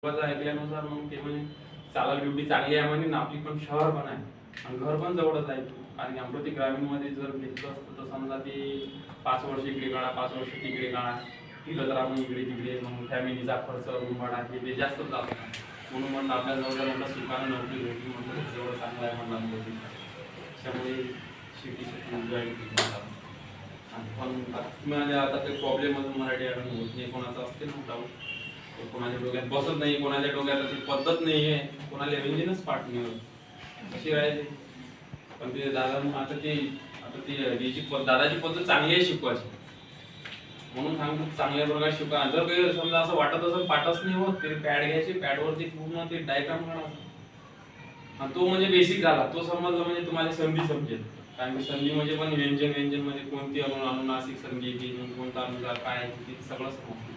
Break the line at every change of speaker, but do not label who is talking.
ऐकल्यानुसार मग ते म्हणजे चालक ड्युटी चांगली आहे म्हणे, आपली पण शहर पण आहे आणि घर पण जवळच आहे. आणि अमरावती ग्रामीणमध्ये जर घेतलं असतं तर समजा ते 5 वर्ष इकडे काढा, 5 वर्ष तिकडे काढा, फिरत राहा मग इकडे तिकडे, मग फॅमिलीचा खर्च रूम भाडा हे जास्त जातो. म्हणून म्हणलं आपल्या जवळ म्हटलं सुखानं नोकरी भेटली, म्हटलं जवळ चांगलं आहे म्हणलं अमरावती. त्यामुळे सिटी जॉईन केली. पण तुम्हाला आता ते प्रॉब्लेम अजून मराठी अडून होत नाही, कोणाचा असते ना डाऊट, कोणाच्या डोक्यात बसत नाही, कोणाच्या डोक्यात ती पद्धत नाही आहे, कोणाला व्यंजनच पाठ नाही होत अशी राहिली. पण ते दादा आता ती दादाची पद्धत चांगली आहे शिकवायची, म्हणून सांगतो चांगल्या प्रकारे शिकवा. जर काही समजा असं वाटत असेल पाठच नाही होत, तरी पॅड घ्यायची, पॅडवरती पूर्ण ते डायग्राम काढायचा. तो म्हणजे बेसिक झाला, तो समजला म्हणजे तुम्हाला संधी समजेल. कारण की संधी म्हणजे पण व्यंजन म्हणजे कोणती अनुनासिक संधी, कोणता अनुसार काय सगळं समजतं.